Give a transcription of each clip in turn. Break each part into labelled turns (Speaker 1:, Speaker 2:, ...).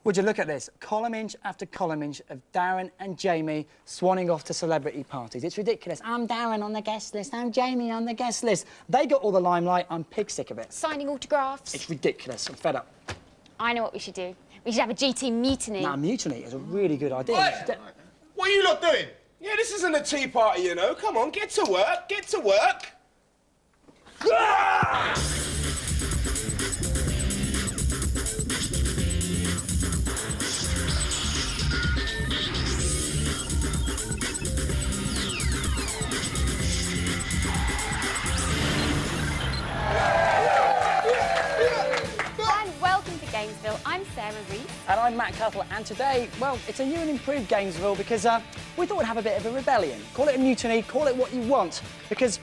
Speaker 1: Would you look at this? Column inch after column inch of Darren and Jamie swanning off to celebrity parties. It's ridiculous. I'm Darren on the guest list. I'm Jamie on the guest list. They got all the limelight. I'm pig sick of it.
Speaker 2: Signing autographs.
Speaker 1: It's ridiculous. I'm fed up.
Speaker 2: I know what we should do. We should have a GT mutiny.
Speaker 1: Nah, mutiny is a really good idea.
Speaker 3: Right. What are you lot doing? Yeah, this isn't a tea party, you know. Come on, get to work. Get to work.
Speaker 2: Welcome to Gamezville. I'm Sarah Reese.
Speaker 1: And I'm Matt Cuttle, and today, well, it's a new and improved Gamezville because we thought we'd have a bit of a rebellion. Call it a mutiny, call it what you want, because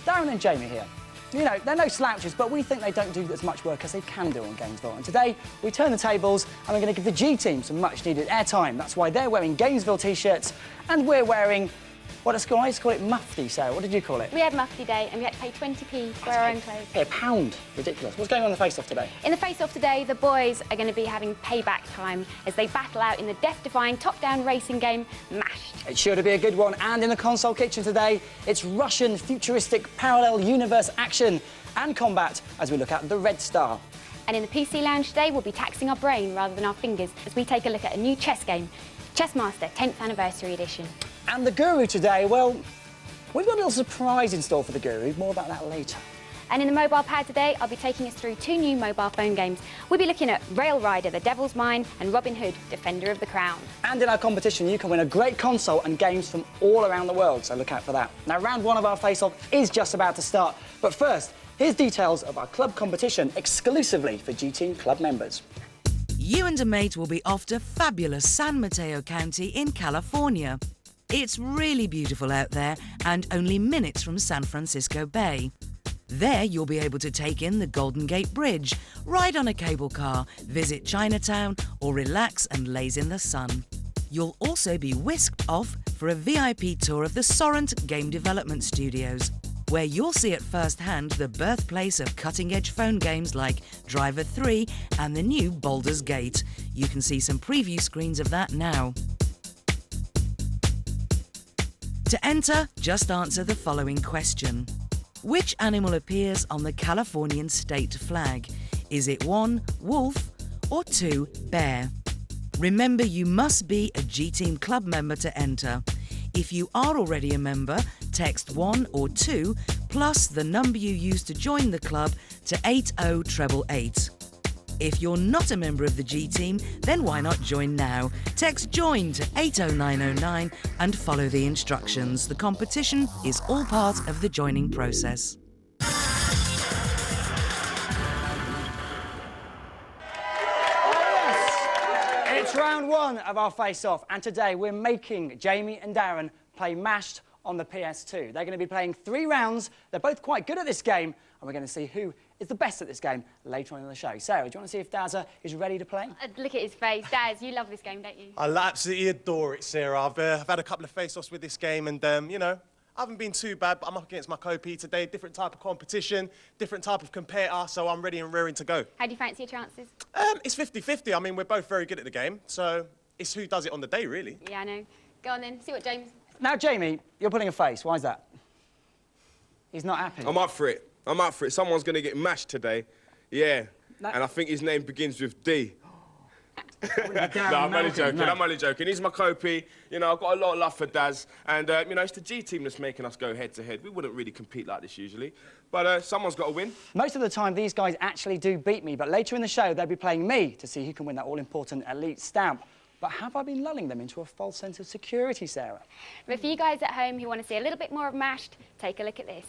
Speaker 1: Darren and Jamie here, you know, they're no slouches, but we think they don't do as much work as they can do on Gamezville. And today, we turn the tables and we're going to give the G team some much-needed airtime. That's why they're wearing Gamezville T-shirts and we're wearing, what is I used to call it mufti, Sarah. What did you call it?
Speaker 2: We had mufti day and we had to pay 20p for our own clothes.
Speaker 1: Hey, £1. Ridiculous. What's going on in the face-off today?
Speaker 2: In the face-off today, the boys are going to be having payback time as they battle out in the death-defying top-down racing game, Mashed.
Speaker 1: It's sure to be a good one. And in the console kitchen today, it's Russian futuristic parallel universe action and combat as we look at the Red Star.
Speaker 2: And in the PC lounge today, we'll be taxing our brain rather than our fingers as we take a look at a new chess game, Chessmaster 10th Anniversary Edition.
Speaker 1: And the Guru today, well, we've got a little surprise in store for the Guru. More about that later.
Speaker 2: And in the mobile pad today, I'll be taking us through two new mobile phone games. We'll be looking at Rail Rider, The Devil's Mine, and Robin Hood, Defender of the Crown. And
Speaker 1: in our competition, you can win a great console and games from all around the world, so look out for that. Now, round one of our face-off is just about to start. But first, here's details of our club competition exclusively for G-Team Club members.
Speaker 4: You and a mate will be off to fabulous San Mateo County in California. It's really beautiful out there and only minutes from San Francisco Bay. There you'll be able to take in the Golden Gate Bridge, ride on a cable car, visit Chinatown or relax and laze in the sun. You'll also be whisked off for a VIP tour of the Sorrent Game Development Studios, where you'll see at first hand the birthplace of cutting-edge phone games like Driver 3 and the new Baldur's Gate. You can see some preview screens of that now. To enter, just answer the following question. Which animal appears on the Californian state flag? Is it 1, wolf, or 2, bear? Remember, you must be a G-Team Club member to enter. If you are already a member, text 1 or 2 plus the number you used to join the club to 80888. If you're not a member of the G-Team, then why not join now? Text JOIN to 80909 and follow the instructions. The competition is all part of the joining process.
Speaker 1: It's round one of our face-off, and today we're making Jamie and Darren play Mashed on the PS2. They're going to be playing 3 rounds. They're both quite good at this game, and we're going to see who is the best at this game later on in the show. Sarah, do you want to see if Dazza is ready to play?
Speaker 2: Look at his face. Daz, you love this game, don't you?
Speaker 3: I absolutely adore it, Sarah. I've had a couple of face-offs with this game, and, you know, I haven't been too bad, but I'm up against my co-P today. Different type of competition, different type of competitor, so I'm ready and raring to go.
Speaker 2: How do you fancy your chances?
Speaker 3: It's 50-50. I mean, we're both very good at the game, so it's who does it on the day, really.
Speaker 2: Yeah, I know. Go on then, see what James...
Speaker 1: Now, Jamie, you're putting a face. Why is that? He's not happy.
Speaker 5: I'm up for it. I'm up for it. Someone's going to get mashed today. Yeah.
Speaker 1: That...
Speaker 5: And I think his name begins with D.
Speaker 1: No,
Speaker 5: I'm only joking. I'm only joking. He's my co-P. You know, I've got a lot of love for Daz. And, you know, it's the G team that's making us go head-to-head. We wouldn't really compete like this usually. But someone's got to win.
Speaker 1: Most of the time, these guys actually do beat me. But later in the show, they'll be playing me to see who can win that all-important elite stamp. But have I been lulling them into a false sense of security, Sarah?
Speaker 2: But for you guys at home who want to see a little bit more of Mashed, take a look at this.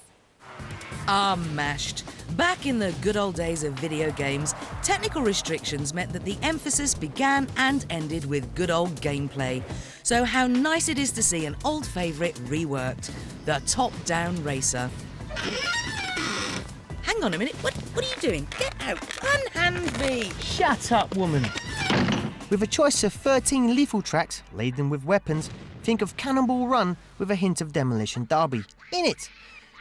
Speaker 4: Mashed. Back in the good old days of video games, technical restrictions meant that the emphasis began and ended with good old gameplay. So how nice it is to see an old favourite reworked, the top-down racer. Hang on a minute, what are you doing? Get out, unhand me!
Speaker 6: Shut up, woman. With a choice of 13 lethal tracks laden with weapons, think of Cannonball Run with a hint of Demolition Derby in it.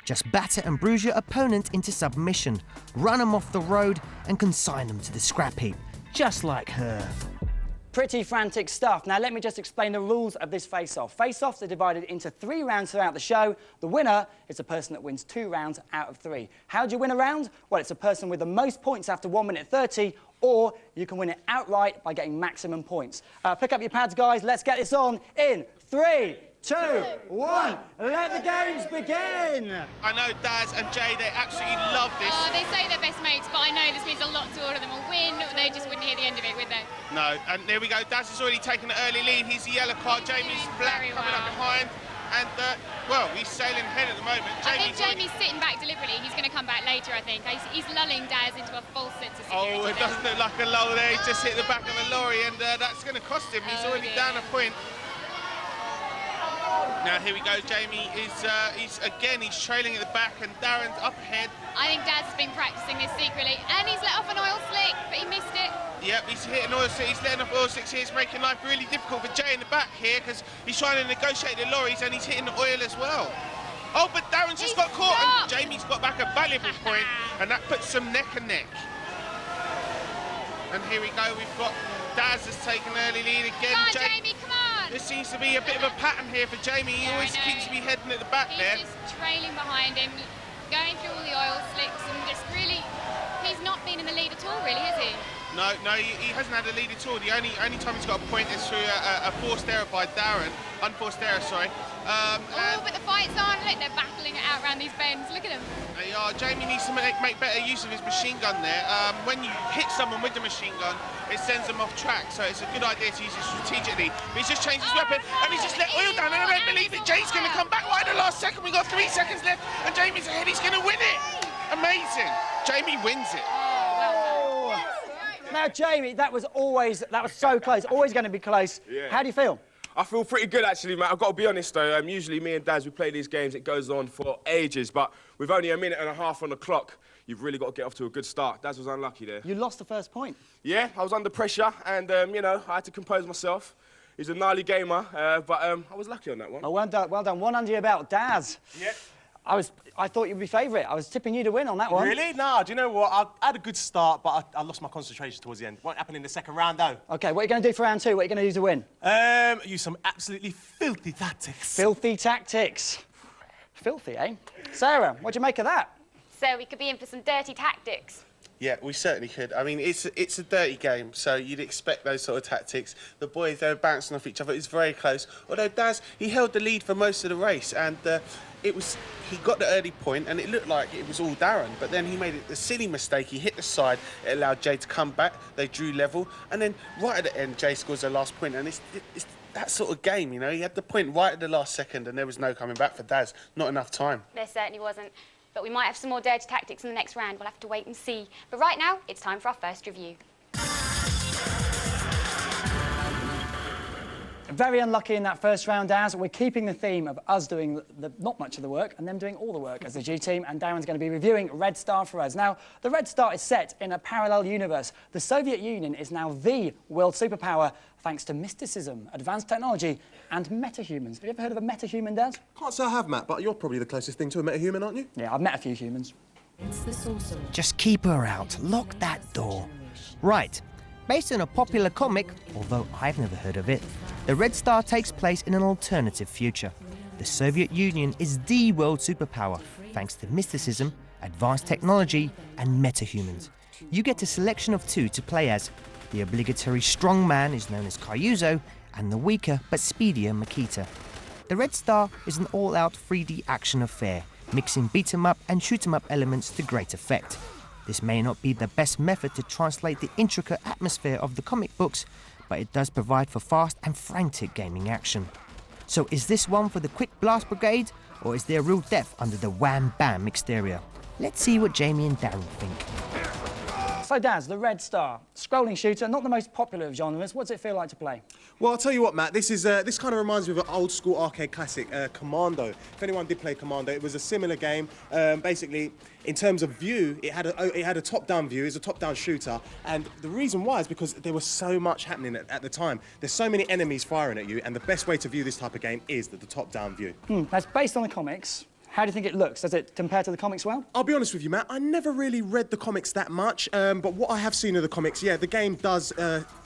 Speaker 6: Just batter and bruise your opponent into submission, run them off the road and consign them to the scrap heap, just like her.
Speaker 1: Pretty frantic stuff. Now, let me just explain the rules of this face-off. Face-offs are divided into 3 rounds throughout the show. The winner is the person that wins 2 rounds out of 3. How do you win a round? Well, it's a person with the most points after 1 minute 30, or you can win it outright by getting maximum points. Pick up your pads, guys. Let's get this on in 3, 2, 1. Let the games begin.
Speaker 7: I know Daz and Jay, they absolutely love this.
Speaker 8: Oh, they say they're best mates, but I know this means a lot to all of them. A win, they just wouldn't hear the end of it, would they?
Speaker 7: No, and there we go. Daz has already taken the early lead. He's the yellow card. Jamie's black coming up behind. And, well, he's sailing ahead at the moment.
Speaker 8: I think Jamie's sitting back deliberately. He's going to come back later, I think. He's lulling Daz into a false sense of security.
Speaker 7: Oh, it doesn't look like a lull there. He's just hit the back of a lorry, and that's going to cost him. He's already down a point. Now here we go. Jamie is he's trailing at the back, and Darren's up ahead.
Speaker 8: I think Dad's been practicing this secretly, and he's let off an oil slick, but he missed it.
Speaker 7: Yep, he's hitting oil slick. He's letting off oil slicks here. It's making life really difficult for Jay in the back here because he's trying to negotiate the lorries and he's hitting the oil as well. Oh, but Darren's just got caught, and Jamie's got back a valuable point, and that puts them neck and neck. And here we go. We've got Daz has taken early lead again.
Speaker 8: Come on, Jamie, come on!
Speaker 7: There seems to be a bit of a pattern here for Jamie. He always keeps me heading at the back there.
Speaker 8: He's just trailing behind him, going through all the oil slicks, and just really, he's not been in the lead at all, really, has he?
Speaker 7: No, he hasn't had a lead at all. The only time he's got a point is through a forced error by Darren. Unforced error, sorry.
Speaker 8: Oh, but the fight's on. Look, they're battling it out around these bends. Look at them.
Speaker 7: They are. Jamie needs to make better use of his machine gun there. When you hit someone with the machine gun, it sends them off track, so it's a good idea to use it strategically. But he's just changed his weapon, and he's just let oil down, and I don't believe it. Jay's going to come back right at the last second. We've got 3 seconds left, and Jamie's ahead. He's going to win it. Amazing. Jamie wins it.
Speaker 1: Now, Jamie, that was so close, always going to be close.
Speaker 5: Yeah.
Speaker 1: How do you feel?
Speaker 5: I feel pretty good, actually, mate. I've got to be honest, though. Usually me and Daz, we play these games, it goes on for ages, but with only a minute and a half on the clock, you've really got to get off to a good start. Daz was unlucky there.
Speaker 1: You lost the first point.
Speaker 5: Yeah, I was under pressure, and, you know, I had to compose myself. He's a gnarly gamer, but I was lucky on that one.
Speaker 1: Oh, well done, well done. One under your belt. Daz.
Speaker 5: Yeah.
Speaker 1: I thought you'd be favourite. I was tipping you to win on that one.
Speaker 3: Really? Nah, do you know what? I had a good start, but I lost my concentration towards the end. Won't happen in the second round, though.
Speaker 1: OK, what are you going to do for round 2? What are you going to do to win?
Speaker 3: Use some absolutely filthy tactics.
Speaker 1: Filthy tactics. Filthy, eh? Sarah, what do you make of that?
Speaker 2: So we could be in for some dirty tactics.
Speaker 7: Yeah, we certainly could. I mean, it's a dirty game, so you'd expect those sort of tactics. The boys, they were bouncing off each other. It was very close. Although Daz, he held the lead for most of the race, and he got the early point, and it looked like it was all Darren. But then he made a silly mistake. He hit the side. It allowed Jay to come back. They drew level, and then right at the end, Jay scores the last point, and it's that sort of game, you know. He had the point right at the last second, and there was no coming back for Daz. Not enough time.
Speaker 2: There certainly wasn't. But we might have some more dirty tactics in the next round. We'll have to wait and see. But right now, it's time for our first review.
Speaker 1: Very unlucky in that first round, Daz. We're keeping the theme of us doing not much of the work and them doing all the work as the G team, and Darren's going to be reviewing Red Star for us. Now, the Red Star is set in a parallel universe. The Soviet Union is now the world superpower thanks to mysticism, advanced technology and metahumans. Have you ever heard of a metahuman, Daz?
Speaker 3: Can't say I have, Matt, but you're probably the closest thing to a metahuman, aren't you?
Speaker 1: Yeah, I've met a few humans.
Speaker 6: Just keep her out. Lock that door. Right. Based on a popular comic, although I've never heard of it, the Red Star takes place in an alternative future. The Soviet Union is the world superpower, thanks to mysticism, advanced technology, and metahumans. You get a selection of 2 to play as. The obligatory strong man is known as Kyuzo, and the weaker but speedier Makita. The Red Star is an all-out 3D action affair, mixing beat-em-up and shoot-em-up elements to great effect. This may not be the best method to translate the intricate atmosphere of the comic books, but it does provide for fast and frantic gaming action. So is this one for the quick blast brigade, or is there real depth under the wham-bam exterior? Let's see what Jamie and Darren think.
Speaker 1: So, Daz, the Red Star, scrolling shooter, not the most popular of genres. What does it feel like to play?
Speaker 3: Well, I'll tell you what, Matt, this kind of reminds me of an old-school arcade classic, Commando. If anyone did play Commando, it was a similar game. Basically, in terms of view, it had a top-down view. It was a top-down shooter, and the reason why is because there was so much happening at the time. There's so many enemies firing at you, and the best way to view this type of game is the top-down view.
Speaker 1: That's based on the comics. How do you think it looks? Does it compare to the comics well?
Speaker 3: I'll be honest with you, Matt, I never really read the comics that much, but what I have seen of the comics, yeah, the game does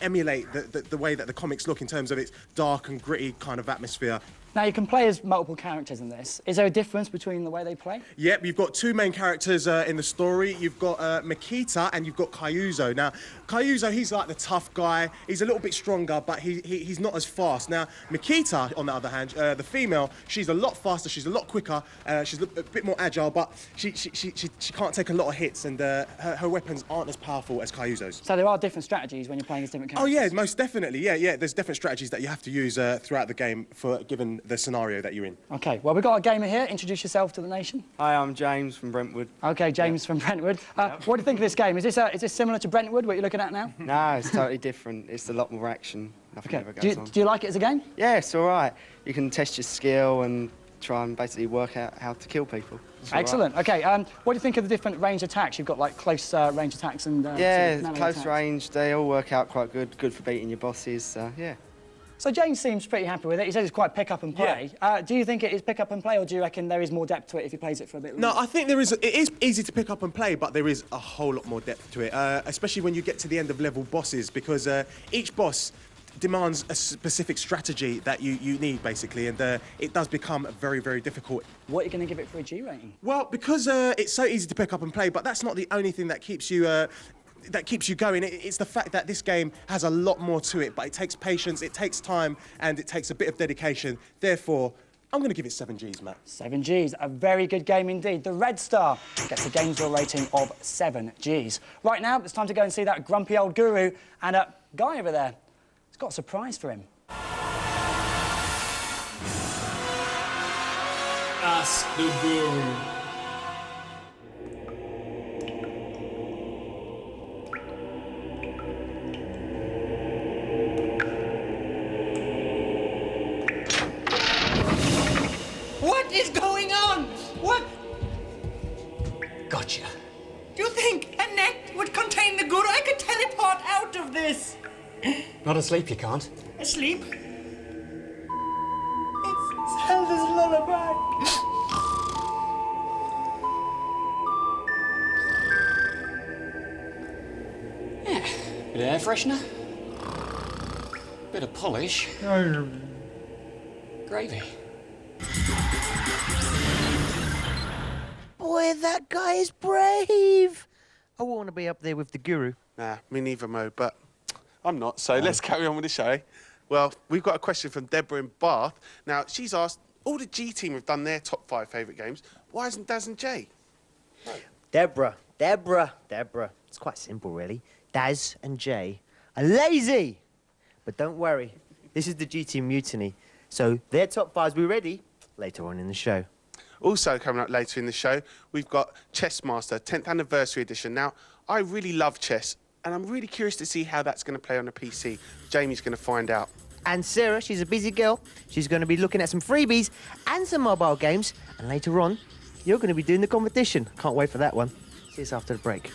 Speaker 3: emulate the way that the comics look in terms of its dark and gritty kind of atmosphere.
Speaker 1: Now, you can play as multiple characters in this. Is there a difference between the way they play?
Speaker 3: Yep, you've got two main characters in the story. You've got Makita and you've got Kyuzo. Now, Kyuzo, he's like the tough guy. He's a little bit stronger, but he's not as fast. Now, Makita, on the other hand, the female, she's a lot faster, she's a lot quicker, she's a bit more agile, but she can't take a lot of hits, and her weapons aren't as powerful as Kyuzo's.
Speaker 1: So there are different strategies when you're playing as different characters?
Speaker 3: Oh, yeah, most definitely. Yeah, there's different strategies that you have to use throughout the game for given the scenario that you're in.
Speaker 1: OK, well, we've got a gamer here. Introduce yourself to the nation.
Speaker 9: Hi, I'm James from Brentwood.
Speaker 1: OK, James from Brentwood. What do you think of this game? Is this similar to Brentwood, what you're looking at now?
Speaker 9: No, it's totally different. It's a lot more action. Nothing ever goes on.
Speaker 1: Do you like it as a game?
Speaker 9: Yeah, it's all right. You can test your skill and try and basically work out how to kill people.
Speaker 1: Excellent. OK, what do you think of the different range attacks? You've got, like, close range attacks and...
Speaker 9: yeah,
Speaker 1: sort of
Speaker 9: close
Speaker 1: attacks.
Speaker 9: range. They all work out quite good. Good for beating your bosses, yeah.
Speaker 1: So James seems pretty happy with it. He says it's quite pick up and play. Do you think it is pick up and play, or do you reckon there is more depth to it if he plays it for a bit longer?
Speaker 3: No, I think it is easy to pick up and play, but there is a whole lot more depth to it, especially when you get to the end of level bosses, because each boss demands a specific strategy that you need, basically, and it does become very, very difficult.
Speaker 1: What are you going to give it for a G rating?
Speaker 3: Well, because it's so easy to pick up and play, but that's not the only thing that keeps you going. It's the fact that this game has a lot more to it, but it takes patience, it takes time, and it takes a bit of dedication. Therefore, I'm going to give it 7 Gs, Matt.
Speaker 1: 7 Gs, a very good game indeed. The Red Star gets a Gamezville rating of 7 Gs. Right now, it's time to go and see that grumpy old guru, and a guy over there has got a surprise for him.
Speaker 10: Ask the guru.
Speaker 11: What is going on? What? Gotcha. Do you think a net would contain the guru? I could teleport out of this.
Speaker 10: Not asleep, you can't.
Speaker 11: Asleep? It's Zelda's lullaby.
Speaker 10: Yeah, bit of air freshener. Bit of polish. Gravy.
Speaker 6: Boy, that guy is brave. I want to be up there with the guru.
Speaker 7: Nah, me neither, Mo, but I'm not, so let's carry on with the show. Well, we've got a question from Deborah in Bath. Now, she's asked, all the G team have done their top 5 favourite games. Why isn't Daz and Jay?
Speaker 6: Deborah. It's quite simple, really. Daz and Jay are lazy. But don't worry, this is the G Team Mutiny, so their top 5s will be ready later on in the show.
Speaker 7: Also coming up later in the show, we've got Chess Master 10th Anniversary Edition. Now, I really love chess, and I'm really curious to see how that's going to play on a PC. Jamie's going to find out.
Speaker 6: And Sarah, she's a busy girl. She's going to be looking at some freebies and some mobile games. And later on, you're going to be doing the competition. Can't wait for that one. See us after the break.